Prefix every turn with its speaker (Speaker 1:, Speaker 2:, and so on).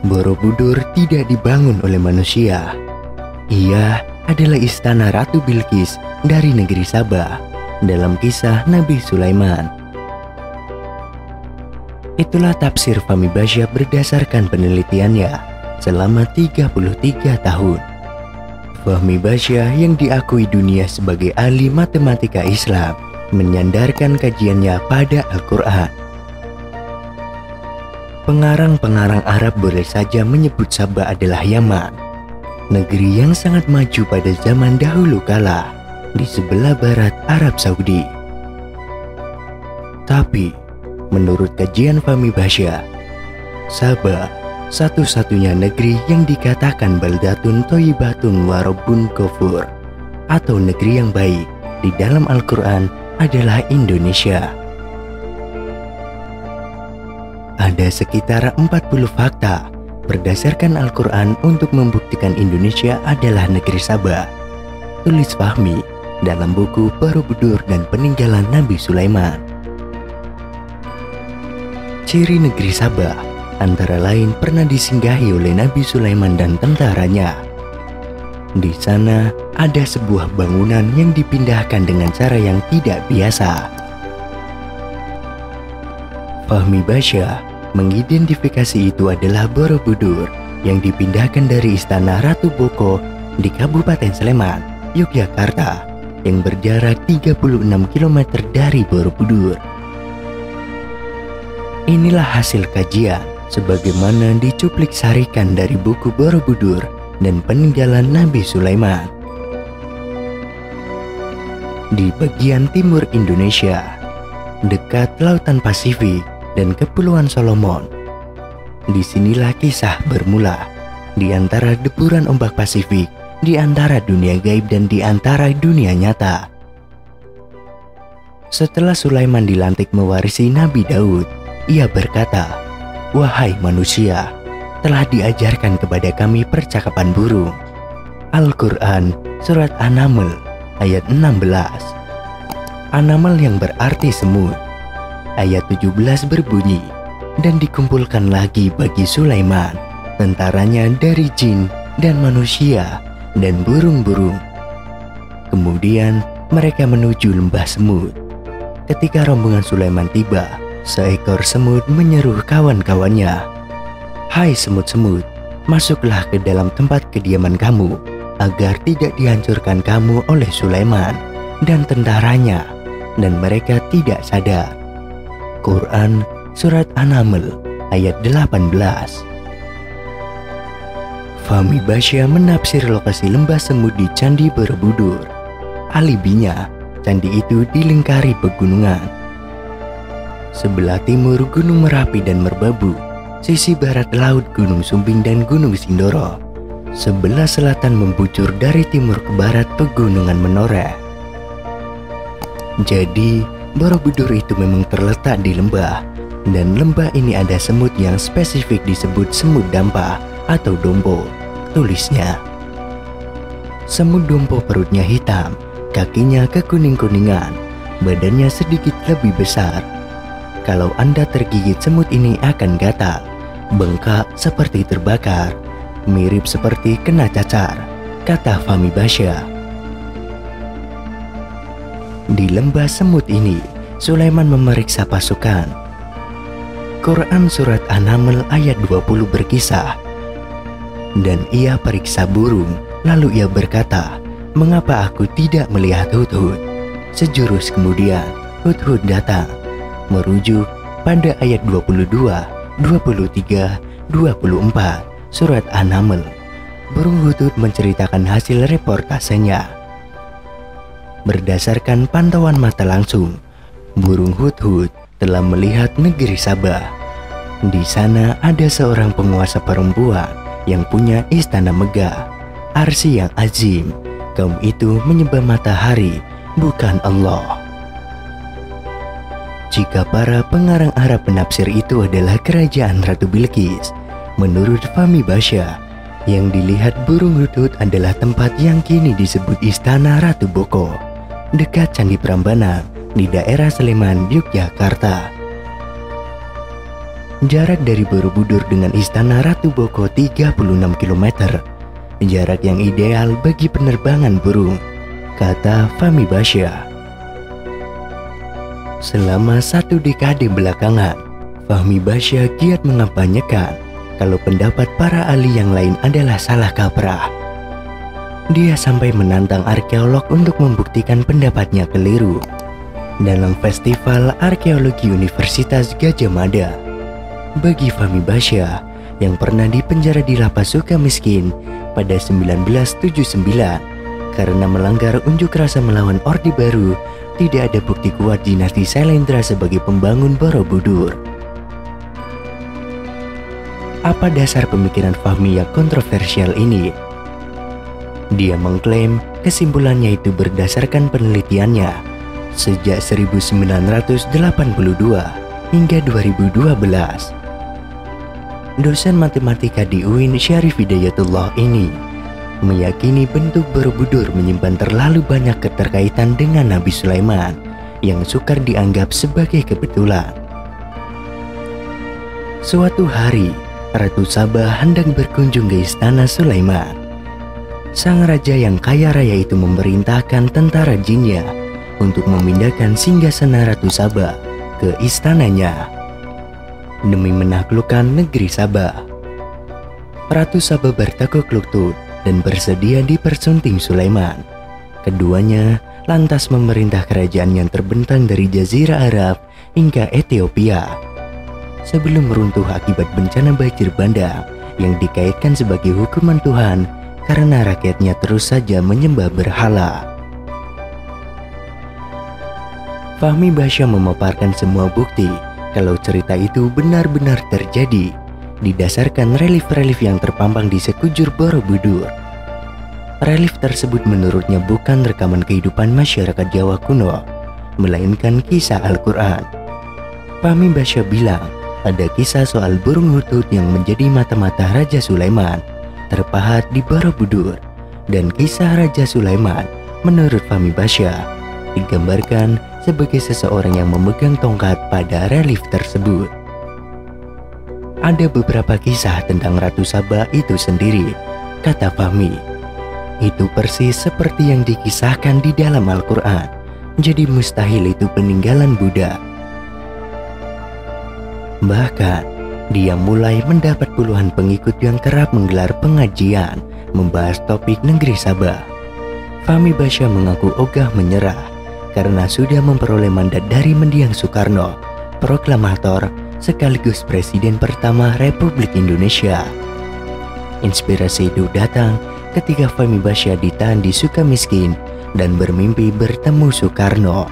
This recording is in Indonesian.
Speaker 1: Borobudur tidak dibangun oleh manusia. Ia adalah istana Ratu Bilqis dari negeri Sabah dalam kisah Nabi Sulaiman. Itulah tafsir Fahmi Basyah berdasarkan penelitiannya selama 33 tahun. Fahmi Basyah yang diakui dunia sebagai ahli matematika Islam menyandarkan kajiannya pada Al-Quran. Pengarang-pengarang Arab boleh saja menyebut Sabah adalah Yaman, negeri yang sangat maju pada zaman dahulu kala di sebelah barat Arab Saudi. Tapi, menurut kajian Fahmi Basyah, Sabah satu-satunya negeri yang dikatakan baldatun thayyibatun wa rabbun ghafur atau negeri yang baik di dalam Al-Quran adalah Indonesia. Ada sekitar 40 fakta berdasarkan Al-Quran untuk membuktikan Indonesia adalah negeri Sabah, tulis Fahmi dalam buku Borobudur dan Peninggalan Nabi Sulaiman. Ciri negeri Sabah antara lain pernah disinggahi oleh Nabi Sulaiman dan tentaranya. Di sana ada sebuah bangunan yang dipindahkan dengan cara yang tidak biasa. Fahmi Basyah mengidentifikasi itu adalah Borobudur yang dipindahkan dari istana Ratu Boko di Kabupaten Sleman, Yogyakarta yang berjarak 36 km dari Borobudur. Inilah hasil kajian sebagaimana dicuplik sarikan dari buku Borobudur dan Peninggalan Nabi Sulaiman. Di bagian timur Indonesia, dekat Lautan Pasifik dan Kepulauan Solomon, disinilah kisah bermula di antara deburan ombak Pasifik, di antara dunia gaib dan di antara dunia nyata. Setelah Sulaiman dilantik mewarisi Nabi Daud, ia berkata, "Wahai manusia, telah diajarkan kepada kami percakapan burung." Al-Quran Surat An-Naml ayat 16. An-Naml yang berarti semut. Ayat 17 berbunyi, "Dan dikumpulkan lagi bagi Sulaiman tentaranya dari jin dan manusia dan burung-burung." Kemudian mereka menuju lembah semut. Ketika rombongan Sulaiman tiba, seekor semut menyeru kawan-kawannya, "Hai semut-semut, masuklah ke dalam tempat kediaman kamu agar tidak dihancurkan kamu oleh Sulaiman dan tentaranya dan mereka tidak sadar." Quran Surat An-Naml ayat 18. Fahmi Basyah menafsir lokasi lembah semut di Candi Borobudur. Alibinya, candi itu dilingkari pegunungan. Sebelah timur Gunung Merapi dan Merbabu, sisi barat laut Gunung Sumbing dan Gunung Sindoro. Sebelah selatan membujur dari timur ke barat Pegunungan Menoreh. Jadi, Borobudur itu memang terletak di lembah, dan lembah ini ada semut yang spesifik disebut semut dampa atau dompo, tulisnya. Semut dompo perutnya hitam, kakinya kekuning-kuningan, badannya sedikit lebih besar. Kalau Anda tergigit semut ini akan gatal, bengkak seperti terbakar, mirip seperti kena cacar, kata Fahmi Basyah. Di lembah semut ini, Sulaiman memeriksa pasukan. Quran Surat An-Naml ayat 20 berkisah, "Dan ia periksa burung, lalu ia berkata, 'Mengapa aku tidak melihat Hudhud?' Sejurus kemudian, Hudhud datang." Merujuk pada ayat 22, 23, 24 Surat An-Naml. Burung Hudhud menceritakan hasil reportasenya. Berdasarkan pantauan mata langsung, burung Hudhud telah melihat negeri Sabah. Di sana ada seorang penguasa perempuan yang punya istana megah, arsi yang azim. Kaum itu menyembah matahari, bukan Allah. Jika para pengarang Arab penafsir itu adalah kerajaan Ratu Bilqis, menurut Fahmi Basyah, yang dilihat burung Hudhud adalah tempat yang kini disebut Istana Ratu Boko, dekat Candi Prambanan di daerah Sleman, Yogyakarta. Jarak dari Borobudur dengan Istana Ratu Boko 36 km. Jarak yang ideal bagi penerbangan burung, kata Fahmi Basya. Selama 1 dekade belakangan, Fahmi Basya giat mengampanyekan kalau pendapat para ahli yang lain adalah salah kaprah. Dia sampai menantang arkeolog untuk membuktikan pendapatnya keliru dalam Festival Arkeologi Universitas Gadjah Mada. Bagi Fahmi Basya yang pernah dipenjara di Lapas Sukamiskin pada 1979 karena melanggar unjuk rasa melawan Orde Baru, tidak ada bukti kuat dinasti Sailendra sebagai pembangun Borobudur. Apa dasar pemikiran Fahmi yang kontroversial ini? Dia mengklaim kesimpulannya itu berdasarkan penelitiannya sejak 1982 hingga 2012. Dosen matematika di UIN Syarif Hidayatullah ini meyakini bentuk Borobudur menyimpan terlalu banyak keterkaitan dengan Nabi Sulaiman yang sukar dianggap sebagai kebetulan. Suatu hari, Ratu Sabah hendak berkunjung ke Istana Sulaiman. Sang raja yang kaya raya itu memerintahkan tentara jinnya untuk memindahkan singgasana Ratu Sabah ke istananya demi menaklukkan negeri Sabah. Ratu Sabah bertekuk lutut dan bersedia dipersunting Sulaiman. Keduanya lantas memerintah kerajaan yang terbentang dari Jazirah Arab hingga Ethiopia. Sebelum meruntuh akibat bencana banjir bandang yang dikaitkan sebagai hukuman Tuhan karena rakyatnya terus saja menyembah berhala. Fahmi Basya memaparkan semua bukti kalau cerita itu benar-benar terjadi, didasarkan relief-relief yang terpampang di sekujur Borobudur. Relief tersebut menurutnya bukan rekaman kehidupan masyarakat Jawa kuno, melainkan kisah Al-Quran. Fahmi Basya bilang, ada kisah soal burung hudhud yang menjadi mata-mata Raja Sulaiman, terpahat di Borobudur, dan kisah Raja Sulaiman, menurut Fahmi Basya, digambarkan sebagai seseorang yang memegang tongkat pada relief tersebut. Ada beberapa kisah tentang Ratu Sabah itu sendiri, kata Fahmi. Itu persis seperti yang dikisahkan di dalam Al-Quran, jadi mustahil itu peninggalan Buddha. Bahkan, dia mulai mendapat puluhan pengikut yang kerap menggelar pengajian membahas topik negeri Sabah. Fahmi Basya mengaku ogah menyerah karena sudah memperoleh mandat dari Mendiang Soekarno, proklamator sekaligus Presiden pertama Republik Indonesia. Inspirasi itu datang ketika Fahmi Basya ditahan di Sukamiskin dan bermimpi bertemu Soekarno.